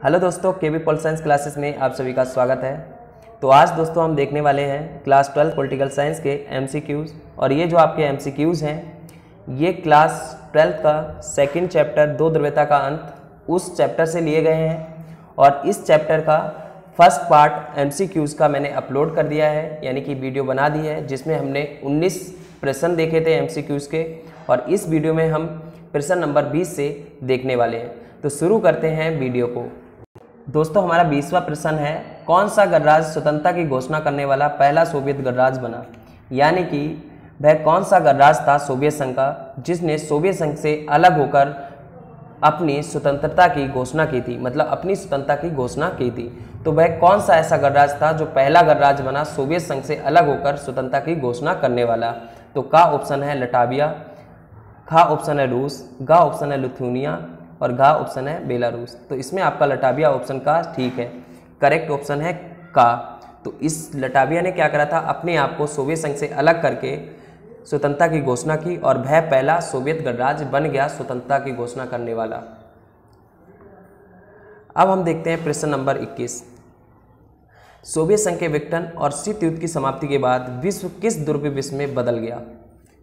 Hello दोस्तों, केबी pol science classes में आप सभी का स्वागत है। तो आज दोस्तों हम देखने वाले हैं क्लास 12 पॉलिटिकल साइंस के एमसीक्यूज़। और ये जो आपके एमसीक्यूज़ हैं ये क्लास 12 का सेकंड चैप्टर दो ध्रुवीयता का अंत उस चैप्टर से लिए गए हैं। और इस चैप्टर का फर्स्ट पार्ट एमसीक्यूज़ का मैंने अपलोड कर दिया है, यानी कि वीडियो बना दी है, जिसमें हमने 19 प्रश्न देखे थे एमसीक्यूज़ के। और इस वीडियो में हम प्रश्न नंबर 20 से देखने वाले हैं। तो शुरू करते हैं वीडियो को। दोस्तों हमारा 20वां प्रश्न है, कौन सा गणराज्य स्वतंत्रता की घोषणा करने वाला पहला सोवियत गणराज्य बना। यानी कि वह कौन सा गणराज्य था सोवियत संघ का जिसने सोवियत संघ से अलग होकर अपनी स्वतंत्रता की घोषणा की थी, मतलब अपनी स्वतंत्रता की घोषणा की थी। तो वह कौन सा ऐसा गणराज्य था जो पहला गणराज्य बना सोवियत संघ से अलग होकर स्वतंत्रता की घोषणा करने वाला। तो का ऑप्शन है लटाविया, खा ऑप्शन है रूस, गा ऑप्शन है लिथुआनिया और घा ऑप्शन है बेलारूस। तो इसमें आपका लटाविया ऑप्शन का ठीक है, करेक्ट ऑप्शन है का। तो इस लटाविया ने क्या करा था, अपने आप को सोवियत संघ से अलग करके स्वतंत्रता की घोषणा की और वह पहला सोवियत गणराज्य बन गया स्वतंत्रता की घोषणा करने वाला। अब हम देखते हैं प्रश्न नंबर 21। सोवियत संघ के विघटन और शीत युद्ध की समाप्ति के बाद विश्व किस ध्रुवीय विश्व में बदल गया।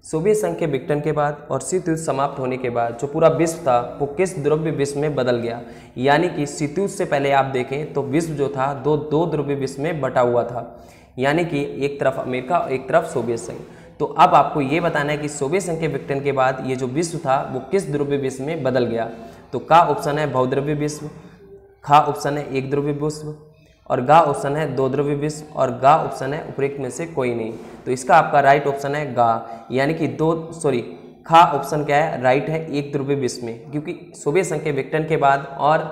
सोवियत संघ के विघटन के बाद और शीत युद्ध समाप्त होने के बाद जो पूरा विश्व था वो किस ध्रुवीय विश्व में बदल गया। यानी कि शीत युद्ध से पहले आप देखें तो विश्व जो था दो ध्रुवीय विश्व में बटा हुआ था, यानी कि एक तरफ अमेरिका और एक तरफ सोवियत संघ। तो अब आपको ये बताना है कि सोवियत संघ के विघटन के बाद ये जो विश्व था वो किस ध्रुवीय विश्व में बदल गया। तो का ऑप्शन है बहुध्रुवीय विश्व, खा ऑप्शन है एक ध्रुवीय विश्व और गा ऑप्शन है दो ध्रुवीय विश्व और गा ऑप्शन है उपरोक्त में से कोई नहीं। तो इसका आपका राइट ऑप्शन है गा, यानी कि खा ऑप्शन क्या है, राइट है एक ध्रुवीय विश्व में। क्योंकि सोवियत संघ के विघटन के बाद और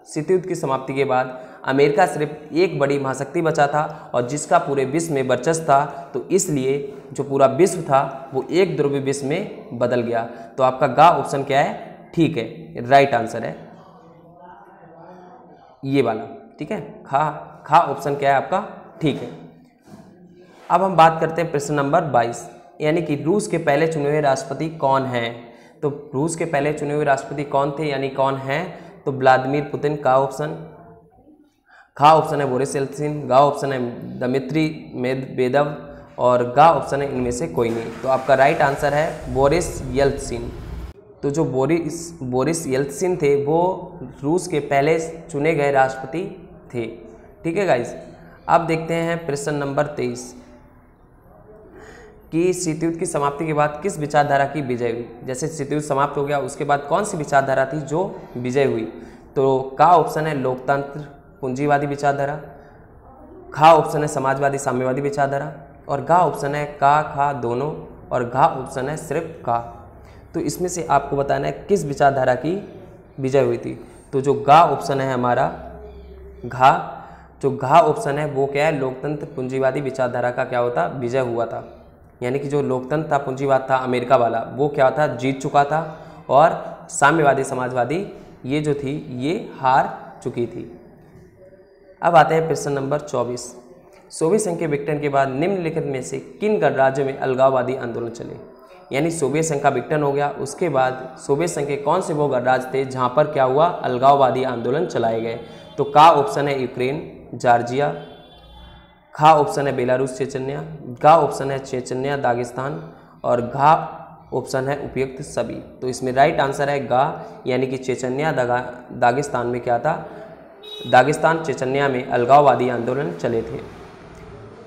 शीत युद्ध की समाप्ति के बाद अमेरिका सिर्फ एक बड़ी महाशक्ति बचा था और जिसका पूरे विश्व में वर्चस्व था, तो इसलिए जो पूरा विश्व था वो एक ध्रुवीय विश्व में बदल गया। तो आपका गा ऑप्शन क्या है, ठीक है, राइट आंसर है ये वाला, ठीक है। खा ऑप्शन क्या है आपका, ठीक है। अब हम बात करते हैं प्रश्न नंबर 22, यानी कि रूस के पहले चुने हुए राष्ट्रपति कौन हैं। तो रूस के पहले चुने हुए राष्ट्रपति कौन थे, यानी कौन हैं, तो व्लादिमीर पुतिन का ऑप्शन, खा ऑप्शन है बोरिस येल्त्सिन, गा ऑप्शन है दमित्री मेदवेदेव और गा ऑप्शन है इनमें से कोई नहीं। तो आपका राइट आंसर है बोरिस येल्त्सिन। तो जो बोरिस येल्त्सिन थे वो रूस के पहले चुने गए राष्ट्रपति थे, ठीक है गाइज। अब देखते हैं प्रश्न नंबर 23 कि शीत युद्ध की समाप्ति के बाद किस विचारधारा की विजय हुई। जैसे शीत युद्ध समाप्त हो गया उसके बाद कौन सी विचारधारा थी जो विजय हुई। तो का ऑप्शन है लोकतंत्र पूंजीवादी विचारधारा, खा ऑप्शन है समाजवादी साम्यवादी विचारधारा और गा ऑप्शन है का खा दोनों और घा ऑप्शन है सिर्फ का। तो इसमें से आपको बताना है किस विचारधारा की विजय हुई थी। तो जो गा ऑप्शन है हमारा घा, जो घा ऑप्शन है वो क्या है, लोकतंत्र पूंजीवादी विचारधारा का क्या होता, विजय हुआ था। यानी कि जो लोकतंत्र था पूंजीवाद था अमेरिका वाला वो क्या था, जीत चुका था और साम्यवादी समाजवादी ये जो थी ये हार चुकी थी। अब आते हैं प्रश्न नंबर 24। सोवियत संघ के विघटन के बाद निम्नलिखित में से किन गणराज्यों में अलगाववादी आंदोलन चले। यानी सोवियत संघ का विघटन हो गया उसके बाद सोवियत संघ के कौन से वो गणराज्य थे जहाँ पर क्या हुआ, अलगाववादी आंदोलन चलाए गए। तो का ऑप्शन है यूक्रेन जॉर्जिया, खा ऑप्शन है बेलारूस चेचन्या, गा ऑप्शन है चेचन्या दागिस्तान और घा ऑप्शन है उपयुक्त सभी। तो इसमें राइट आंसर है गा, यानी कि चेचन्या दागिस्तान में क्या था, दागिस्तान चेचन्या में अलगाववादी आंदोलन चले थे।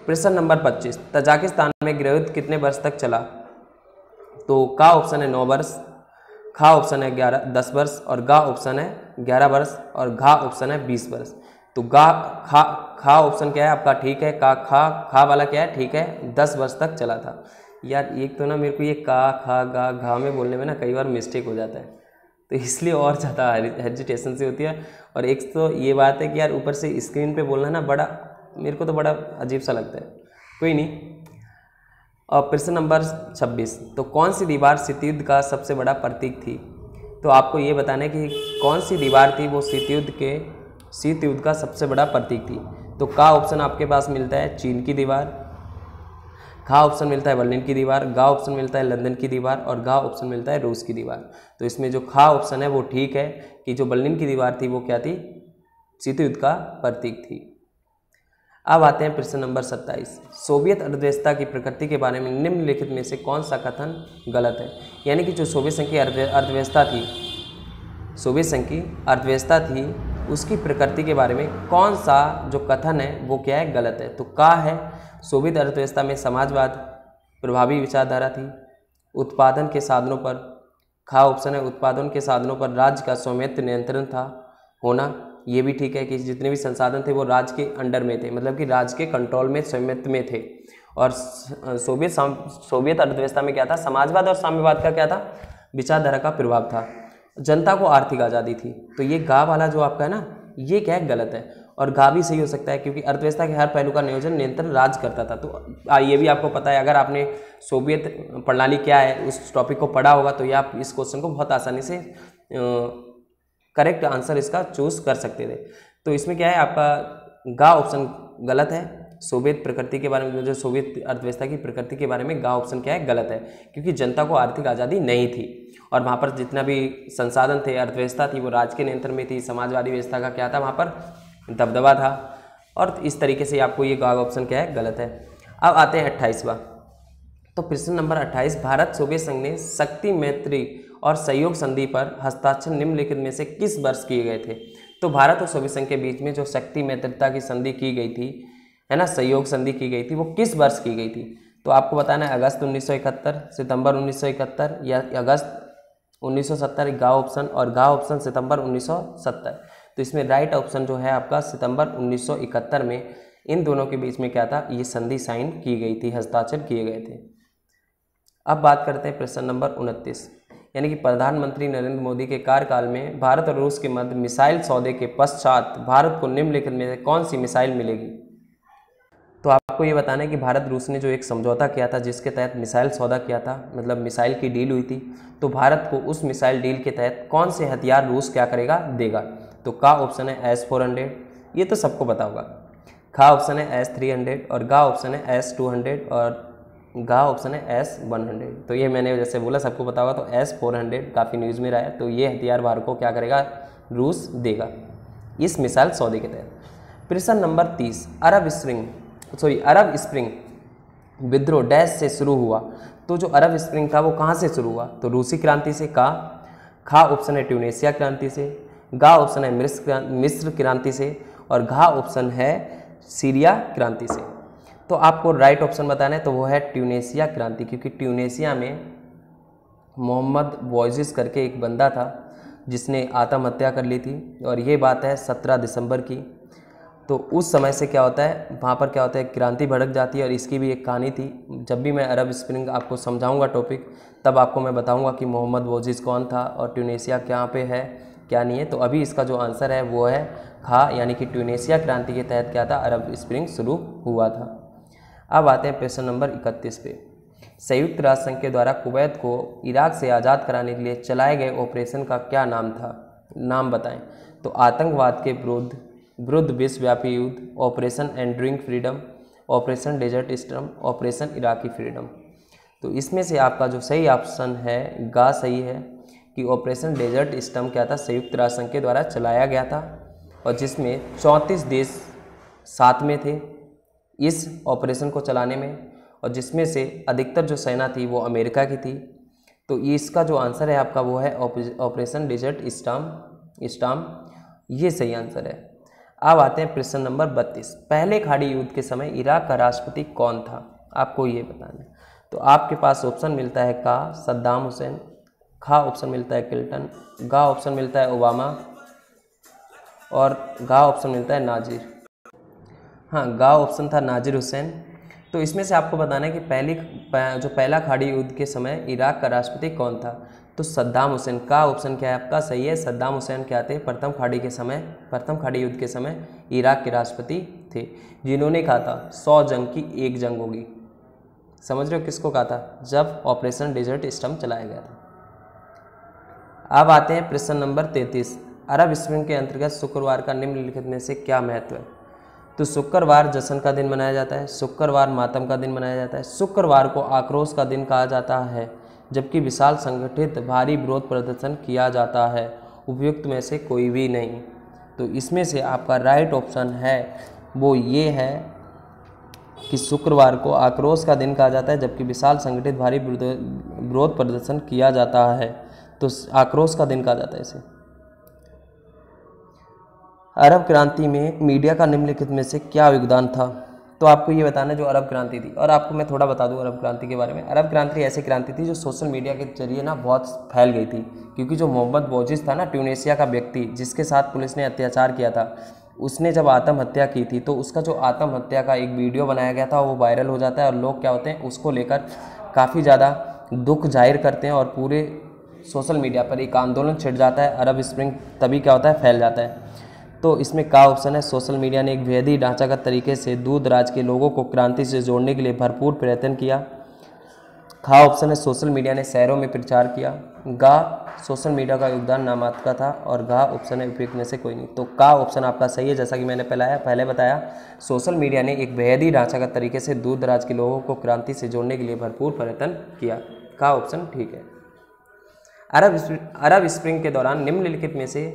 प्रश्न नंबर 25, तजाकिस्तान में गृहयुद्ध कितने वर्ष तक चला। तो का ऑप्शन है 9 वर्ष, खा ऑप्शन है 10 वर्ष और गा ऑप्शन है 11 वर्ष और घा ऑप्शन है 20 वर्ष। तो खा ऑप्शन क्या है आपका, ठीक है। खा वाला क्या है, ठीक है, 10 वर्ष तक चला था। यार एक तो ना मेरे को ये का खा गा घा में बोलने में ना कई बार मिस्टेक हो जाता है, तो इसलिए और ज़्यादा हेजिटेशन से होती है। और एक तो ये बात है कि यार ऊपर से स्क्रीन पे बोलना ना बड़ा मेरे को तो बड़ा अजीब सा लगता है, कोई नहीं। और प्रश्न नंबर 26, तो कौन सी दीवार शीत युद्ध का सबसे बड़ा प्रतीक थी। तो आपको ये बताना है कि कौन सी दीवार थी वो शीत युद्ध का सबसे बड़ा प्रतीक थी। तो का ऑप्शन आपके पास मिलता है चीन की दीवार, खा ऑप्शन मिलता है बर्लिन की दीवार, गा ऑप्शन मिलता है लंदन की दीवार और घा ऑप्शन मिलता है रूस की दीवार। तो इसमें जो खा ऑप्शन है वो ठीक है कि जो बर्लिन की दीवार थी वो क्या थी, शीत युद्ध का प्रतीक थी। अब आते हैं प्रश्न नंबर 27। सोवियत अर्थव्यवस्था की प्रकृति के बारे में निम्नलिखित में से कौन सा कथन गलत है। यानी कि जो सोवियत संघ की अर्थव्यवस्था थी उसकी प्रकृति के बारे में कौन सा जो कथन है वो क्या है, गलत है। तो का है सोवियत अर्थव्यवस्था में समाजवाद प्रभावी विचारधारा थी, उत्पादन के साधनों पर, खा ऑप्शन है उत्पादन के साधनों पर राज्य का स्वामित्व नियंत्रण था होना, ये भी ठीक है कि जितने भी संसाधन थे वो राज्य के अंडर में थे, मतलब कि राज्य के कंट्रोल में स्वामित्व में थे। और सोवियत अर्थव्यवस्था में क्या था, समाजवाद और साम्यवाद का क्या था, विचारधारा का प्रभाव था। जनता को आर्थिक आज़ादी थी। तो ये गा वाला जो आपका है ना, ये क्या है, गलत है। और गा भी सही हो सकता है क्योंकि अर्थव्यवस्था के हर पहलू का नियोजन नियंत्रण राज्य करता था। तो ये भी आपको पता है, अगर आपने सोवियत प्रणाली क्या है उस टॉपिक को पढ़ा होगा तो ये आप इस क्वेश्चन को बहुत आसानी से करेक्ट आंसर इसका चूज कर सकते थे। तो इसमें क्या है, आपका गा ऑप्शन गलत है। सोवियत प्रकृति के बारे में, जो सोवियत अर्थव्यवस्था की प्रकृति के बारे में गा ऑप्शन क्या है, गलत है, क्योंकि जनता को आर्थिक आज़ादी नहीं थी और वहाँ पर जितना भी संसाधन थे, अर्थव्यवस्था थी, वो राज्य के नियंत्रण में थी। समाजवादी व्यवस्था का क्या था, वहाँ पर दबदबा था। और इस तरीके से आपको ये गा ऑप्शन क्या है, गलत है। अब आते हैं 28वां। तो प्रश्न नंबर 28, भारत सोवियत संघ ने शक्ति मैत्री और सहयोग संधि पर हस्ताक्षर निम्नलिखित में से किस वर्ष किए गए थे। तो भारत और सोवियत संघ के बीच में जो शक्ति मैत्रिता की संधि की गई थी, है ना, सहयोग संधि की गई थी, वो किस वर्ष की गई थी। तो आपको बताना है अगस्त 1971, सितंबर 1971 या अगस्त 1970, गा ऑप्शन, और गा ऑप्शन सितंबर 1970। तो इसमें राइट ऑप्शन जो है आपका सितंबर 1971 में इन दोनों के बीच में क्या था, ये संधि साइन की गई थी, हस्ताक्षर किए गए थे। अब बात करते हैं प्रश्न नंबर 29, यानी कि प्रधानमंत्री नरेंद्र मोदी के कार्यकाल में भारत और रूस के मध्य मिसाइल सौदे के पश्चात भारत को निम्नलिखित में से कौन सी मिसाइल मिलेगी। तो आपको ये बताना है कि भारत रूस ने जो एक समझौता किया था जिसके तहत मिसाइल सौदा किया था, मतलब मिसाइल की डील हुई थी, तो भारत को उस मिसाइल डील के तहत कौन से हथियार रूस क्या करेगा, देगा। तो का ऑप्शन है S-400, ये तो सबको पता होगा। खा ऑप्शन है S-300 और गा ऑप्शन है S-200 और गा ऑप्शन है S-100। तो ये मैंने जैसे बोला सबको पता होगा, तो S-400 काफ़ी न्यूज़ में रहा है। तो ये हथियार भारत को क्या करेगा, रूस देगा इस मिसाइल सौदे के तहत। प्रश्न नंबर 30, अरब स्प्रिंग विद्रोह डैश से शुरू हुआ। तो जो अरब स्प्रिंग था वो कहाँ से शुरू हुआ, तो रूसी क्रांति से। खा ऑप्शन है ट्यूनेशिया क्रांति से, गा ऑप्शन है मिस्र क्रांति से और घा ऑप्शन है सीरिया क्रांति से। तो आपको राइट ऑप्शन बताना है, तो वो है ट्यूनेशिया क्रांति, क्योंकि ट्यूनेशिया में मोहम्मद बॉयजिस करके एक बंदा था जिसने आत्महत्या कर ली थी, और ये बात है 17 दिसंबर की। तो उस समय से क्या होता है, वहाँ पर क्या होता है, क्रांति भड़क जाती है। और इसकी भी एक कहानी थी। जब भी मैं अरब स्प्रिंग आपको समझाऊंगा टॉपिक, तब आपको मैं बताऊंगा कि मोहम्मद बॉयजिस कौन था और ट्यूनेशिया कहाँ पे है क्या नहीं है। तो अभी इसका जो आंसर है वो है खा, यानी कि ट्यूनेशिया क्रांति के तहत क्या था, अरब स्प्रिंग शुरू हुआ था। अब आते हैं प्रश्न नंबर 31 पे। संयुक्त राष्ट्र संघ के द्वारा कुवैत को इराक से आज़ाद कराने के लिए चलाए गए ऑपरेशन का क्या नाम था, नाम बताएं। तो आतंकवाद के विरुद्ध विश्वव्यापी युद्ध, operation enduring freedom, operation desert storm, operation Iraqi freedom. तो इसमें से आपका जो सही ऑप्शन है गा सही है कि ऑपरेशन डेजर्ट स्टॉर्म क्या था, संयुक्त राष्ट्र संघ के द्वारा चलाया गया था और जिसमें 34 देश साथ में थे इस ऑपरेशन को चलाने में, और जिसमें से अधिकतर जो सेना थी वो अमेरिका की थी। तो इसका जो आंसर है आपका वो है ऑपरेशन डेजर्ट स्टॉर्म, ये सही आंसर है। अब आते हैं प्रश्न नंबर 32। पहले खाड़ी युद्ध के समय इराक का राष्ट्रपति कौन था, आपको ये बताना है। तो आपके पास ऑप्शन मिलता है का सद्दाम हुसैन, खा ऑप्शन मिलता है क्लिंटन, गा ऑप्शन मिलता है ओबामा और गा ऑप्शन मिलता है नाजिर। हाँ, गा ऑप्शन था नाजिर हुसैन। तो इसमें से आपको बताना है कि पहला खाड़ी युद्ध के समय इराक का राष्ट्रपति कौन था। तो सद्दाम हुसैन, का ऑप्शन क्या है आपका सही है। सद्दाम हुसैन क्या थे, प्रथम खाड़ी युद्ध के समय इराक के राष्ट्रपति थे, जिन्होंने कहा था 100 जंग की एक जंग होगी। समझ रहे हो किसको कहा था, जब ऑपरेशन डेजर्ट स्टॉर्म चलाया गया था। अब आते हैं प्रश्न नंबर 33। अरब स्प्रिंग के अंतर्गत शुक्रवार का निम्नलिखित में से क्या महत्व है। तो शुक्रवार जश्न का दिन मनाया जाता है, शुक्रवार मातम का दिन मनाया जाता है, शुक्रवार को आक्रोश का दिन कहा जाता है, जबकि विशाल संगठित भारी विरोध प्रदर्शन किया जाता है। उपयुक्त में से कोई भी नहीं। तो इसमें से आपका राइट ऑप्शन है वो ये है कि शुक्रवार को आक्रोश का दिन कहा जाता है, जबकि विशाल संगठित भारी विरोध प्रदर्शन किया जाता है, तो आक्रोश का दिन कहा जाता है इसे। अरब क्रांति में मीडिया का निम्नलिखित में से क्या योगदान था? तो आपको ये बताना है जो अरब क्रांति थी। और आपको मैं थोड़ा बता दूं अरब क्रांति के बारे में। अरब क्रांति ऐसी क्रांति थी जो सोशल मीडिया के जरिए ना बहुत फैल गई थी, क्योंकि जो मोहम्मद बौजिज़ था ना, ट्यूनीशिया का व्यक्ति जिसके साथ पुलिस ने अत्याचार किया था, उसने जब आत्महत्या की थी तो उसका जो आत्महत्या का एक वीडियो बनाया गया था वो वायरल हो जाता है, और लोग क्या होते हैं उसको लेकर काफ़ी ज़्यादा दुख जाहिर करते हैं, और पूरे सोशल मीडिया पर एक आंदोलन छिड़ जाता है। अरब स्प्रिंग तभी क्या होता है, फैल जाता है। तो इसमें का ऑप्शन है, सोशल मीडिया ने एक बेहद ही ढांचागत तरीके से दूर दराज के लोगों को क्रांति से जोड़ने के लिए भरपूर प्रयत्न किया। खा ऑप्शन है, सोशल मीडिया ने शहरों में प्रचार किया। गा, सोशल मीडिया का योगदान नामात्र का था। और घा ऑप्शन है, उपयुक्त में से कोई नहीं। तो का ऑप्शन आपका सही है। जैसा कि मैंने पहले बताया, सोशल मीडिया ने एक बेहद ही ढांचागत तरीके से दूर दराज के लोगों को क्रांति से जोड़ने के लिए भरपूर प्रयत्न किया। का ऑप्शन ठीक है। अरब स्प्रिंग के दौरान निम्नलिखित में से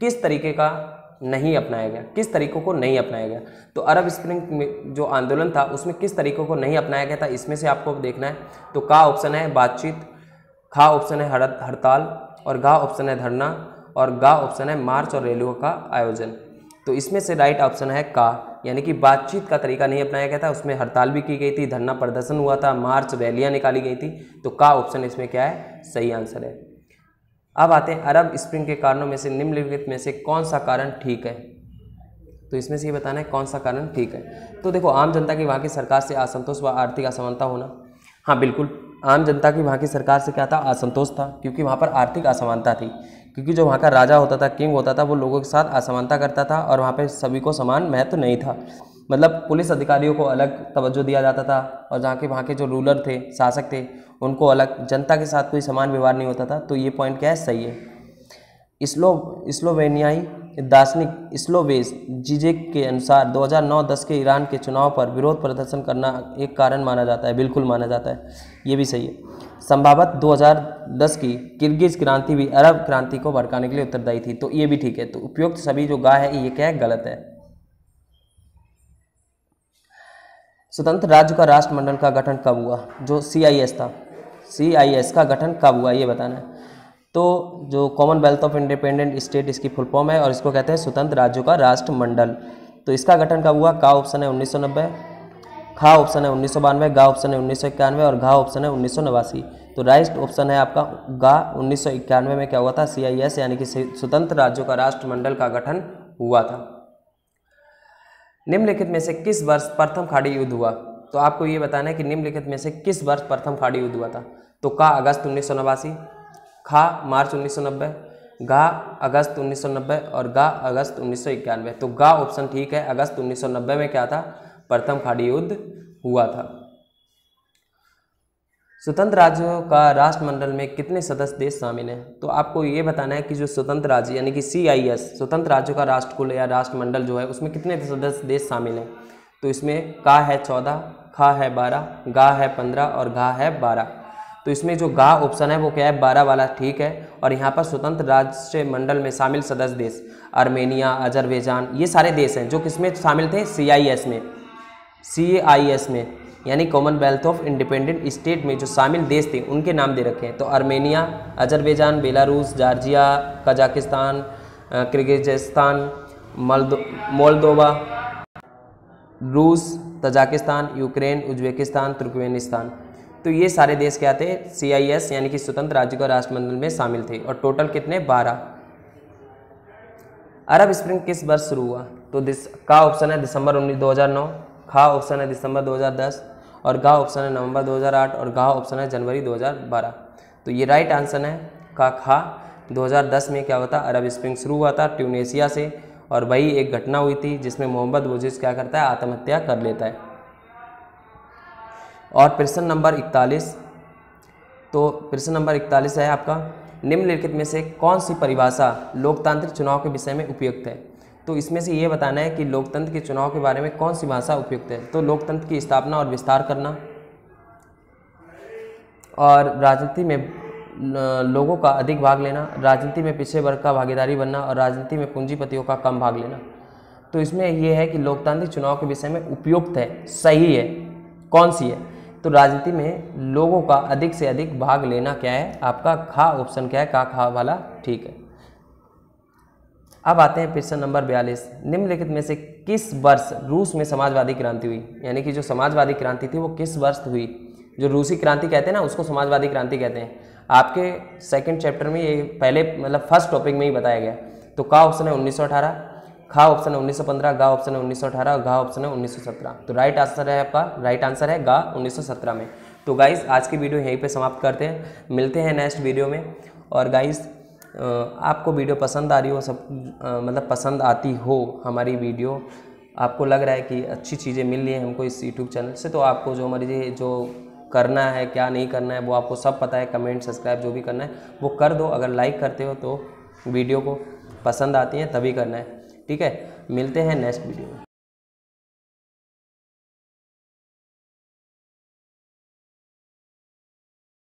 किस तरीके का नहीं अपनाया गया, किस तरीकों को नहीं अपनाया गया? तो अरब स्प्रिंग में जो आंदोलन था उसमें किस तरीकों को नहीं अपनाया गया था, इसमें से आपको देखना है। तो का ऑप्शन है बातचीत, खा ऑप्शन है हड़ताल, और गा ऑप्शन है धरना, और गा ऑप्शन है मार्च और रैलियों का आयोजन। तो इसमें से राइट ऑप्शन है का, यानी कि बातचीत का तरीका नहीं अपनाया गया था, उसमें हड़ताल भी की गई थी, धरना प्रदर्शन हुआ था, मार्च रैलियाँ निकाली गई थी। तो का ऑप्शन इसमें क्या है, सही आंसर है। अब आते हैं अरब स्प्रिंग के कारणों में से निम्नलिखित में से कौन सा कारण ठीक है? तो इसमें से ये बताना है कौन सा कारण ठीक है। तो देखो, आम जनता की वहाँ की सरकार से असंतोष व आर्थिक असमानता होना। हाँ बिल्कुल, आम जनता की वहाँ की सरकार से क्या था, असंतोष था, क्योंकि वहाँ पर आर्थिक असमानता थी। क्योंकि जो वहाँ का राजा होता था, किंग होता था, वो लोगों के साथ असमानता करता था, और वहाँ पे सभी को समान महत्व नहीं था। मतलब पुलिस अधिकारियों को अलग तवज्जो दिया जाता था, और वहाँ के जो रूलर थे, शासक थे, उनको अलग, जनता के साथ कोई समान व्यवहार नहीं होता था। तो ये पॉइंट क्या है, सही है। स्लोवेनियाई दार्शनिक स्लोवेस जीजेक के अनुसार 2009-10 के ईरान के चुनाव पर विरोध प्रदर्शन करना एक कारण माना जाता है। बिल्कुल माना जाता है, ये भी सही है। संभवत 2010 की किर्गिज क्रांति भी अरब क्रांति को भड़काने के लिए उत्तरदायी थी। तो ये भी ठीक है। तो उपयुक्त सभी जो गा है ये क्या है, गलत है। स्वतंत्र राज्य का राष्ट्रमंडल का गठन कब हुआ? जो CIS था, CIS का गठन कब हुआ ये बताना है। तो जो कॉमनवेल्थ ऑफ इंडिपेंडेंट स्टेट इसकी फुल फॉर्म है, और इसको कहते हैं स्वतंत्र राज्यों का राष्ट्रमंडल। तो इसका गठन कब हुआ? का ऑप्शन है 1990, खा ऑप्शन है 1992, गा ऑप्शन है 1991, और घा ऑप्शन है 1989। तो राइट ऑप्शन है आपका गा। 1991 में क्या हुआ था, CIS यानी कि स्वतंत्र राज्यों का राष्ट्रमंडल का गठन हुआ था। निम्नलिखित में से किस वर्ष प्रथम खाड़ी युद्ध हुआ? तो आपको ये बताना है कि निम्नलिखित में से किस वर्ष प्रथम खाड़ी युद्ध हुआ था। तो का अगस्त 1989, खा मार्च 1990, गा अगस्त 1990, और गा अगस्त 1991। तो गा ऑप्शन ठीक है। अगस्त 1990 में क्या था, प्रथम खाड़ी युद्ध हुआ था। स्वतंत्र राज्यों का राष्ट्रमंडल में कितने सदस्य देश शामिल हैं? तो आपको ये बताना है कि जो स्वतंत्र राज्य यानी कि CIS स्वतंत्र राज्यों का राष्ट्रकुल या राष्ट्रमंडल जो है उसमें कितने सदस्य देश शामिल हैं? तो इसमें का है 14, खा है 12, गा है 15, और घा है 12। तो इसमें जो गा ऑप्शन है वो क्या है, 12 वाला ठीक है। और यहाँ पर स्वतंत्र राष्ट्रमंडल में शामिल सदस्य देश आर्मेनिया, अजरबैजान, ये सारे देश हैं जो किसमें शामिल थे, CIS में, CIS में, यानी कॉमनवेल्थ ऑफ इंडिपेंडेंट स्टेट में जो शामिल देश थे उनके नाम दे रखे हैं। तो Armenia, Azerbaijan, Belarus, Georgia, Kazakhstan, Kyrgyzstan, Moldova, रूस, तजाकिस्तान, यूक्रेन, उज्बेकिस्तान, तुर्कमेनिस्तान। तो ये सारे देश क्या थे, CIS यानी कि स्वतंत्र राज्य का राष्ट्रमंडल में शामिल थे। और टोटल कितने, 12। अरब स्प्रिंग किस वर्ष शुरू हुआ? तो का ऑप्शन है दिसंबर 2009, खा ऑप्शन है दिसंबर 2010, और गा ऑप्शन है नवंबर 2008, और गा ऑप्शन है जनवरी 2012। तो ये राइट आंसर है का खा। 2010 में क्या होता, अरब स्प्रिंग शुरू हुआ था ट्यूनीशिया से, और वही एक घटना हुई थी जिसमें मोहम्मद बौजिज़ क्या करता है, आत्महत्या कर लेता है। और प्रश्न नंबर 41, तो प्रश्न नंबर 41 है आपका, निम्नलिखित में से कौन सी परिभाषा लोकतांत्रिक चुनाव के विषय में उपयुक्त है? तो इसमें से ये बताना है कि लोकतंत्र के चुनाव के बारे में कौन सी भाषा उपयुक्त है। तो लोकतंत्र की स्थापना और विस्तार करना, और राजनीति में लोगों का अधिक भाग लेना, राजनीति में पिछड़े वर्ग का भागीदारी बनना और राजनीति में पूंजीपतियों का कम भाग लेना। तो इसमें यह है कि लोकतांत्रिक चुनाव के विषय में उपयुक्त है, सही है, कौन सी है? तो राजनीति में लोगों का अधिक से अधिक भाग लेना क्या है? आपका खा ऑप्शन क्या है? खा वाला ठीक है। अब आते हैं प्रश्न नंबर 42। निम्नलिखित में से किस वर्ष रूस में समाजवादी क्रांति हुई? यानी कि जो समाजवादी क्रांति थी वो किस वर्ष हुई? जो रूसी क्रांति कहते हैं ना, उसको समाजवादी क्रांति कहते हैं। आपके सेकंड चैप्टर में ये पहले मतलब फर्स्ट टॉपिक में ही बताया गया। तो का ऑप्शन है 1918, खा ऑप्शन है 1915, गा ऑप्शन है 1918 और घा ऑप्शन है 1917। तो राइट आंसर है आपका, राइट आंसर है गा 1917 में। तो गाइस आज की वीडियो यहीं पे समाप्त करते हैं, मिलते हैं नेक्स्ट वीडियो में। और गाइस आपको वीडियो पसंद आ रही हो, सब मतलब पसंद आती हो हमारी वीडियो, आपको लग रहा है कि अच्छी चीज़ें मिल रही हैं हमको इस यूट्यूब चैनल से, तो आपको जो हमारी जो करना है क्या नहीं करना है वो आपको सब पता है। कमेंट सब्सक्राइब जो भी करना है वो कर दो। अगर लाइक करते हो तो वीडियो को पसंद आती है तभी करना है, ठीक है। मिलते हैं नेक्स्ट वीडियो में।